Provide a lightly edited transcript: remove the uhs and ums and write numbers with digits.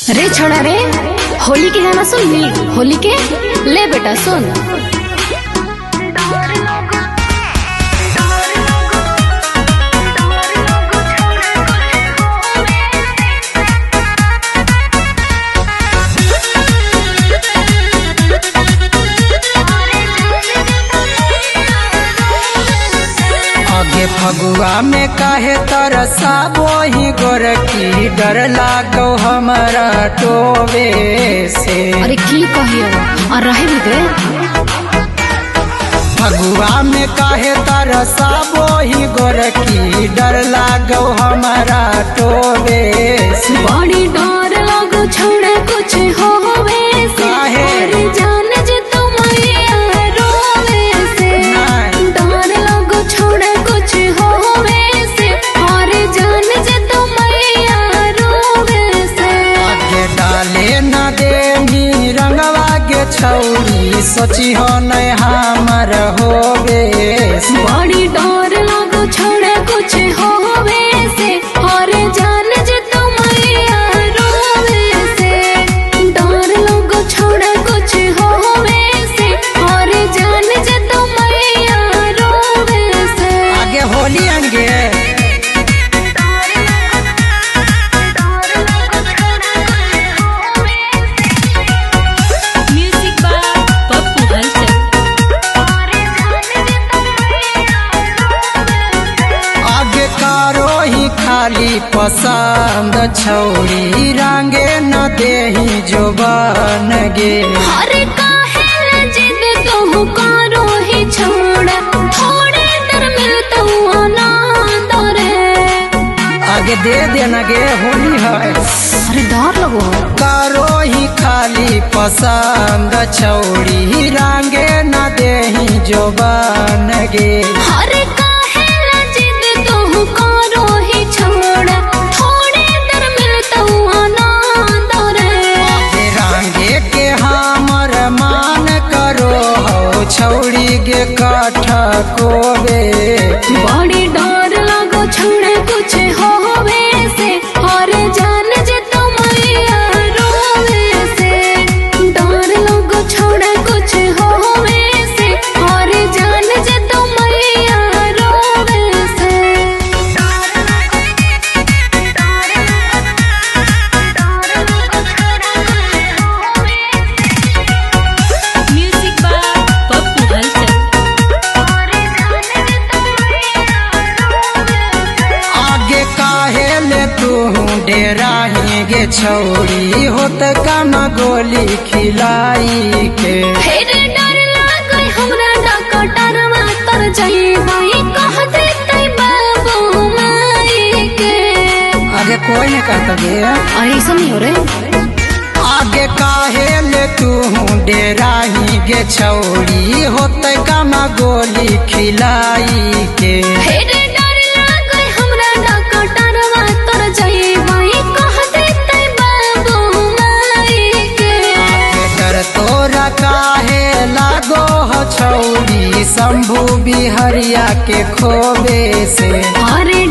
रे छोड़ा रे, होली के गाना सुन ली। होली के ले बेटा सुन। आगे फगुआ में काहे तरसा बोही गोरकी, डर लागो हमारा टोवे से। अरे की कहियो और रहे भी दे। फगुआ में काहे तरसा बोही गोरकी, डर लागो हमारा टोवे से। बड़ी डर लगो छोड़े कुछ होवे से। काहे? अरे जान जे तुम रोवे से। डर लगो छोड़े कुछ होवे से। अरे जान जे तुम रोवे से। आगे डाले न देनी रंगवा के छौरी, सोची हो नहीं हमर होवे से। बड़ी डर लगो छोड़े कुछ होवे से। अरे जान जे तुम रोवे से। डर लगो छोड़े कुछ होवे से। अरे जान जे तुम रोवे से। आगे होली आएंगे। म्यूजिक बाय पप्पू हलचल। आगे कारो ही खाली पसंद छौरी, रंगे न देही जो बन गे। अरे काहे न जिद कहूँ कारो ही छोड़ा, थोड़े देर मिलता आनंद रे। आगे दे देना गे होली है। अरे डर लगो। कारो ही खाली पसंद छौरी, रंगे न देही जो बन गे। अरे काहे न जिद कहूँ कारो ही छोड़ा, थोड़े देर मिलता आनंद रे। आगे रंगे के हमर मान करो हो, छौरी गे काठ कोबे। बड़ी डर लगो छोड़े कुछ होवे से। अरे जान जे तुम रोवे से। डर लगो छोड़े कुछ होवे से। अरे जान जे तुम रोवे से। म्यूजिक बाय पप्पू हलचल। आगे काहे ले तू डेरा ही गे छौरी, होत कम गोली खिलाई के। फिर डर लागै हमरा डकटरवा तर जइबै, कह देतै बाबू माई के। आगे कोई नहीं कहता गे। ऐसा नहीं हो रे। आगे काहे ले तू डेरा ही गे छौरी, होत कम गोली खिलाई के। फिर डर लागै हमरा डकटरवा तर जइबै, कह देतै बाबू माई के। आगे डर तोरा काहे लागो हो छौरी, शंभू बिहरिया के खोबे से। अरे